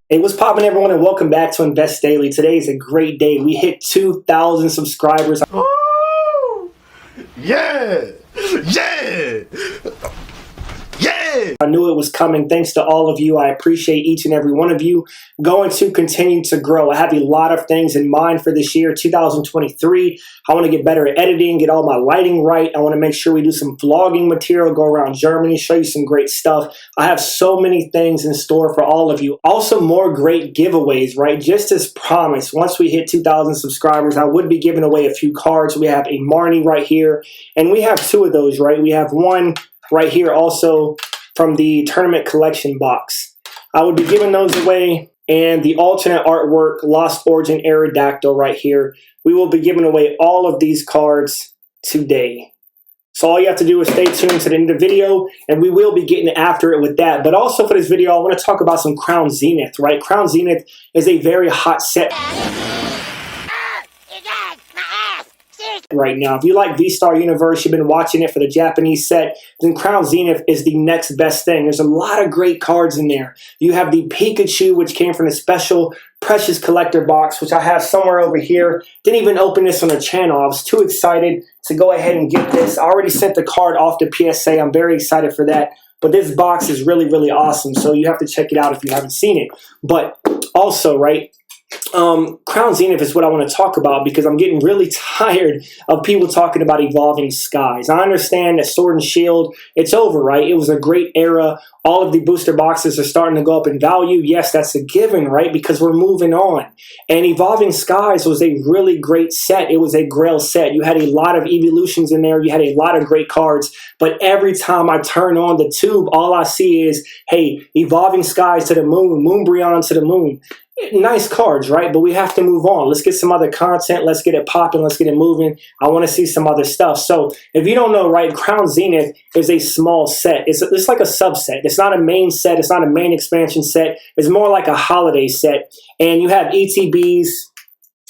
Hey, what's poppin', everyone, and welcome back to Invest Daily. Today is a great day. We hit 2,000 subscribers. Oh, yeah, yeah, yeah. I knew it was coming. Thanks to all of you. I appreciate each and every one of you. Going to continue to grow. I have a lot of things in mind for this year, 2023. I want to get better at editing, get all my lighting right. I want to make sure we do some vlogging material, go around Germany, show you some great stuff. I have so many things in store for all of you. Also, more great giveaways, right? Just as promised, once we hit 2,000 subscribers, I would be giving away a few cards. We have a Marnie right here, and we have two of those, right? We have one right here also from the tournament collection box. I would be giving those away, and the alternate artwork Lost Origin Aerodactyl right here. We will be giving away all of these cards today. So all you have to do is stay tuned to the end of the video, and we will be getting after it with that. But also for this video, I want to talk about some Crown Zenith, right? Crown Zenith is a very hot set right now. If you like V-Star Universe, you've been watching it for the Japanese set, then Crown Zenith is the next best thing. There's a lot of great cards in there. You have the Pikachu, which came from the special Precious Collector box, which I have somewhere over here. Didn't even open this on the channel. I was too excited to go ahead and get this. I already sent the card off to PSA. I'm very excited for that. But this box is really, really awesome. So you have to check it out if you haven't seen it. But also, right, Crown Zenith is what I want to talk about because I'm getting really tired of people talking about Evolving Skies. I understand that Sword and Shield, it's over, right? It was a great era. All of the booster boxes are starting to go up in value. Yes, that's a given, right? Because we're moving on. And Evolving Skies was a really great set. It was a Grail set. You had a lot of evolutions in there. You had a lot of great cards. But every time I turn on the tube, all I see is, hey, Evolving Skies to the moon, Moonbreon to the moon. Nice cards, right? But we have to move on. Let's get some other content. Let's get it popping. Let's get it moving. I want to see some other stuff. So if you don't know, right, Crown Zenith is a small set. It's like a subset. It's not a main set. It's not a main expansion set. It's more like a holiday set. And you have ETBs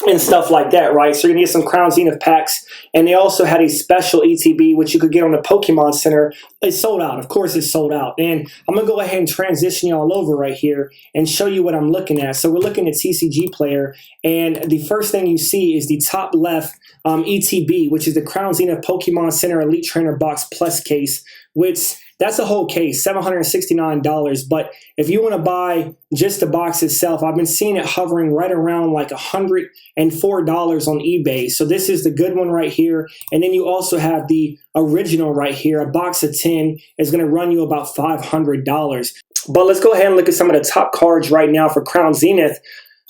and stuff like that, right? So you're going to get some Crown Zenith packs. And they also had a special ETB, which you could get on the Pokemon Center. It's sold out. Of course, it's sold out. And I'm going to go ahead and transition you all over right here and show you what I'm looking at. So we're looking at TCG Player. And the first thing you see is the top left ETB, which is the Crown Zenith Pokemon Center Elite Trainer Box Plus case, which that's a whole case, $769. But if you want to buy just the box itself, I've been seeing it hovering right around like $104 on eBay. So this is the good one right here. And then you also have the original right here. A box of 10 is going to run you about $500. But let's go ahead and look at some of the top cards right now for Crown Zenith.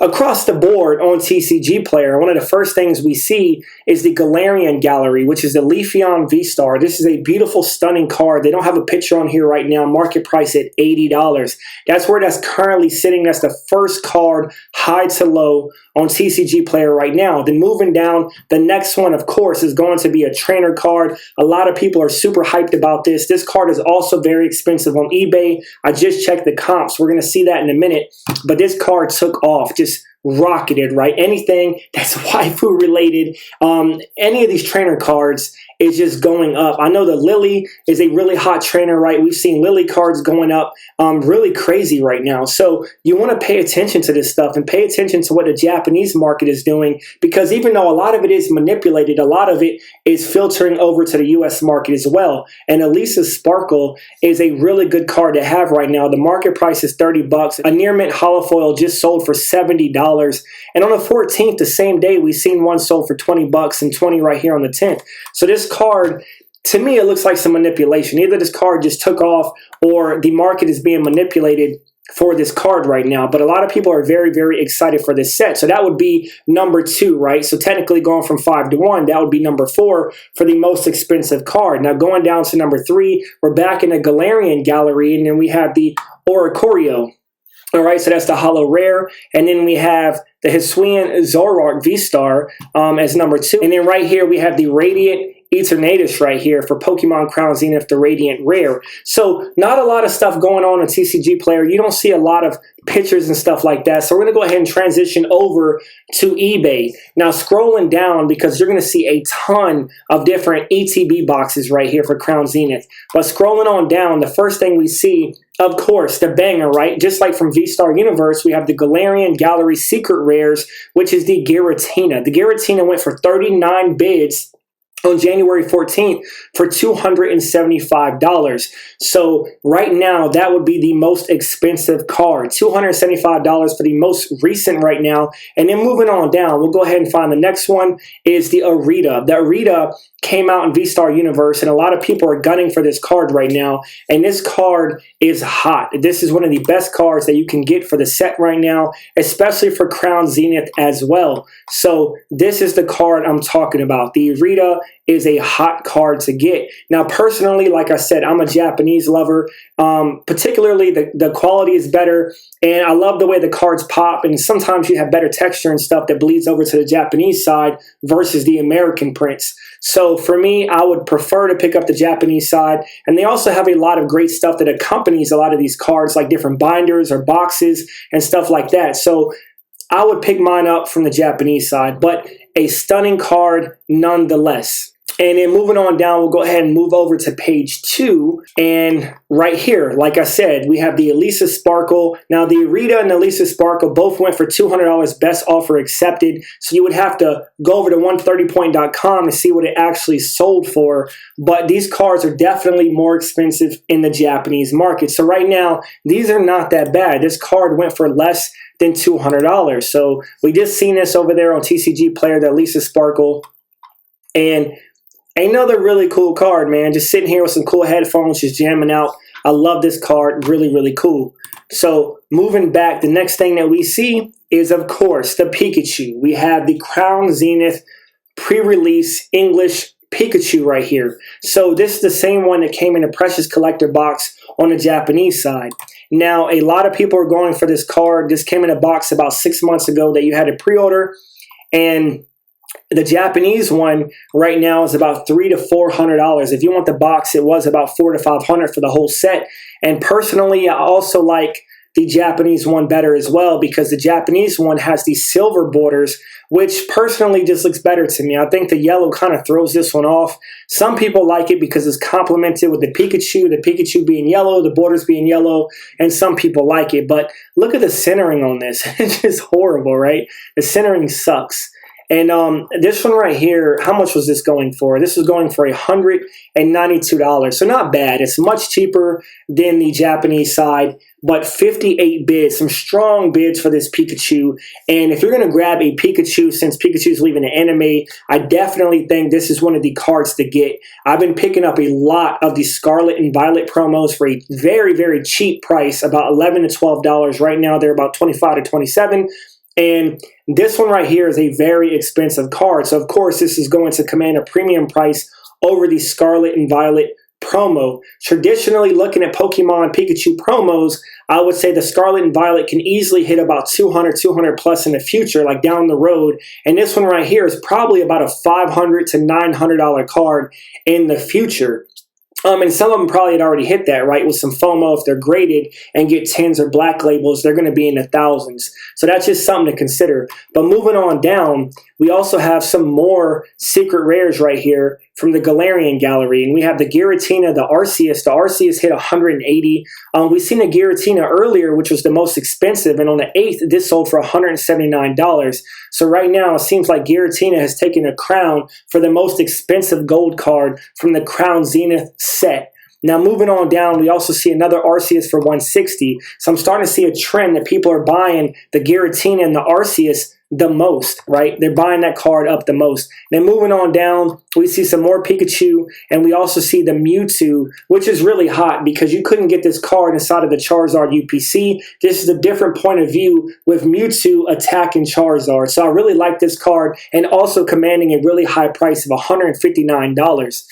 Across the board on TCG Player, one of the first things we see is the Galarian Gallery, which is the Leafeon V-Star. This is a beautiful, stunning card. They don't have a picture on here right now. Market price at $80. That's where that's currently sitting. That's the first card, high to low, on TCG Player right now. Then moving down, the next one, of course, is going to be a trainer card. A lot of people are super hyped about this. This card is also very expensive on eBay. I just checked the comps. We're going to see that in a minute. But this card took off, just rocketed, right? Anything that's waifu related, any of these trainer cards is just going up. I know the Lily is a really hot trainer, right? We've seen Lily cards going up really crazy right now. So you want to pay attention to this stuff and pay attention to what the Japanese market is doing, because even though a lot of it is manipulated, a lot of it is filtering over to the US market as well. And Elisa Sparkle is a really good card to have right now. The market price is $30. A near mint holofoil just sold for $70. And on the 14th, the same day, we've seen one sold for $20 and 20 right here on the 10th. So this card, to me, it looks like some manipulation. Either this card just took off or the market is being manipulated for this card right now. But a lot of people are very, very excited for this set. So that would be number 2, right? So technically going from 5 to 1, that would be number 4 for the most expensive card. Now going down to number 3, we're back in the Galarian Gallery, and then we have the Oricorio. All right, so that's the Holo Rare. And then we have the Hisuian Zoroark V-Star as number 2. And then right here we have the Radiant Eternatus right here for Pokemon Crown Zenith, the Radiant Rare. So not a lot of stuff going on in TCG Player. You don't see a lot of pictures and stuff like that. So we're going to go ahead and transition over to eBay. Now scrolling down, because you're going to see a ton of different ETB boxes right here for Crown Zenith. But scrolling on down, the first thing we see of course, the banger, right? Just like from V-Star Universe, we have the Galarian Gallery Secret Rares, which is the Giratina. The Giratina went for 39 bids on January 14th for $275. So right now, that would be the most expensive card, $275 for the most recent right now. And then moving on down, we'll go ahead and find the next one is the Arita. The Arita came out in V-Star Universe, and a lot of people are gunning for this card right now. And this card is hot. This is one of the best cards that you can get for the set right now, especially for Crown Zenith as well. So this is the card I'm talking about. The Arita is a hot card to get. Now, personally, like I said, I'm a Japanese lover. Particularly, the quality is better, and I love the way the cards pop, and sometimes you have better texture and stuff that bleeds over to the Japanese side versus the American prints. So for me, I would prefer to pick up the Japanese side, and they also have a lot of great stuff that accompanies a lot of these cards, like different binders or boxes and stuff like that. So I would pick mine up from the Japanese side, but a stunning card nonetheless. And then moving on down, we'll go ahead and move over to page 2. And right here, like I said, we have the Elisa Sparkle. Now, the Arita and the Elisa Sparkle both went for $200 best offer accepted. So you would have to go over to 130point.com and see what it actually sold for. But these cards are definitely more expensive in the Japanese market. So right now, these are not that bad. This card went for less than $200. So we just seen this over there on TCG Player, the Elisa Sparkle. And another really cool card, man. Just sitting here with some cool headphones, just jamming out. I love this card. Really, really cool. So moving back, the next thing that we see is, of course, the Pikachu. We have the Crown Zenith pre-release English Pikachu right here. So this is the same one that came in a Precious Collector box on the Japanese side. Now, a lot of people are going for this card. This came in a box about 6 months ago that you had to pre-order, and the Japanese one right now is about $300 to $400. If you want the box, it was about $400 to $500 for the whole set. And personally, I also like the Japanese one better as well, because the Japanese one has these silver borders, which personally just looks better to me. I think the yellow kind of throws this one off. Some people like it because it's complemented with the Pikachu being yellow, the borders being yellow, and some people like it. But look at the centering on this. It's just horrible, right? The centering sucks. And this one right here, how much was this going for? This was going for $192. So not bad. It's much cheaper than the Japanese side, but 58 bids, some strong bids for this Pikachu. And if you're going to grab a Pikachu, since Pikachu's leaving the anime, I definitely think this is one of the cards to get. I've been picking up a lot of the Scarlet and Violet promos for a very, very cheap price, about $11 to $12. Right now, they're about $25 to $27. And this one right here is a very expensive card. So, of course, this is going to command a premium price over the Scarlet and Violet promo. Traditionally, looking at Pokemon Pikachu promos, I would say the Scarlet and Violet can easily hit about 200 plus in the future, like down the road. And this one right here is probably about a $500 to $900 card in the future. And some of them probably had already hit that, right? With some FOMO, if they're graded and get 10s or black labels, they're going to be in the thousands. So that's just something to consider. But moving on down, we also have some more secret rares right here from the Galarian Gallery. And we have the Giratina, the Arceus. The Arceus hit 180. We've seen the Giratina earlier, which was the most expensive. And on the 8th, this sold for $179. So right now, it seems like Giratina has taken a crown for the most expensive gold card from the Crown Zenith set. Now, moving on down, we also see another Arceus for $160. So I'm starting to see a trend that people are buying the Giratina and the Arceus the most, right? They're buying that card up the most. Then moving on down, we see some more Pikachu, and we also see the Mewtwo, which is really hot because you couldn't get this card inside of the Charizard UPC. This is a different point of view with Mewtwo attacking Charizard. So I really like this card, and also commanding a really high price of $159.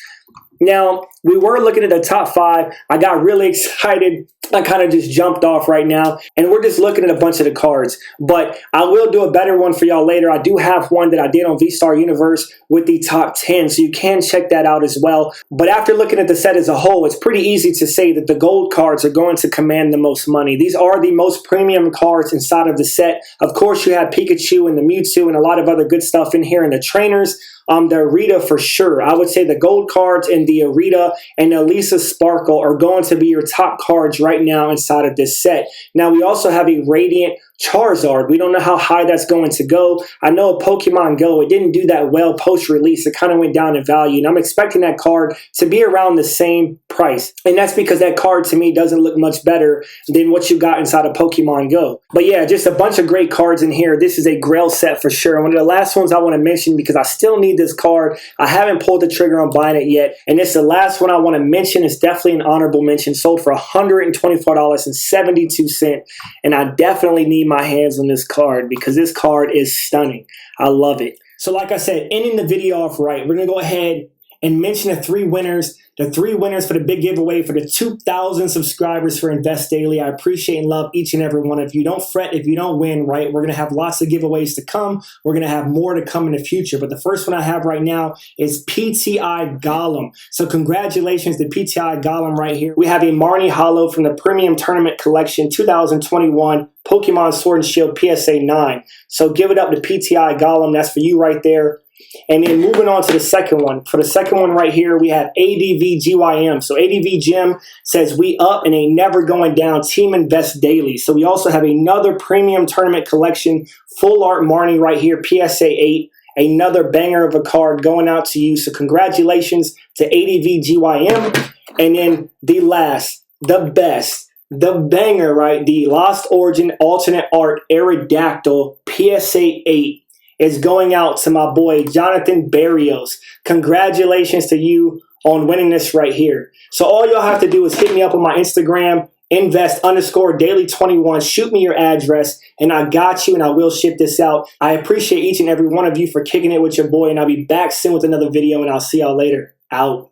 Now, we were looking at the top 5. I got really excited. I kind of just jumped off right now, and we're just looking at a bunch of the cards. But I will do a better one for y'all later. I do have one that I did on V-Star Universe with the top 10, so you can check that out as well. But after looking at the set as a whole, it's pretty easy to say that the gold cards are going to command the most money. These are the most premium cards inside of the set. Of course, you have Pikachu and the Mewtwo and a lot of other good stuff in here, and the trainers. the Arita for sure. I would say the gold cards and the Arita and the Elisa Sparkle are going to be your top cards right now inside of this set. Now, we also have a Radiant Charizard. We don't know how high that's going to go. I know Pokemon Go, it didn't do that well post-release. It kind of went down in value, and I'm expecting that card to be around the same price. And that's because that card, to me, doesn't look much better than what you got inside of Pokemon Go. But yeah, just a bunch of great cards in here. This is a Grail set for sure. One of the last ones I want to mention, because I still need this card. I haven't pulled the trigger on buying it yet. And it's the last one I want to mention. It's definitely an honorable mention. Sold for $124.72. And I definitely need my hands on this card because this card is stunning. I love it. So like I said, ending the video off right, we're going to go ahead and mention the three winners. The three winners for the big giveaway for the 2,000 subscribers for Invest Daily. I appreciate and love each and every one of you. Don't fret if you don't win, right? We're going to have lots of giveaways to come. We're going to have more to come in the future. But the first one I have right now is PTI Golem. So congratulations to PTI Golem right here. We have a Marnie Hollow from the Premium Tournament Collection 2021 Pokemon Sword and Shield PSA 9. So give it up to PTI Golem. That's for you right there. And then moving on to the second one. For the second one right here, we have ADV GYM. So ADV Gym says, we up and ain't never going down. Team Invest Daily. So we also have another Premium Tournament Collection Full Art Marnie right here, PSA 8. Another banger of a card going out to you. So congratulations to ADV GYM. And then the last, the best, the banger, right? The Lost Origin Alternate Art Aerodactyl PSA 8. Is going out to my boy, Jonathan Barrios. Congratulations to you on winning this right here. So all y'all have to do is hit me up on my Instagram, invest_daily21. Shoot me your address, and I got you, and I will ship this out. I appreciate each and every one of you for kicking it with your boy, and I'll be back soon with another video, and I'll see y'all later. Out.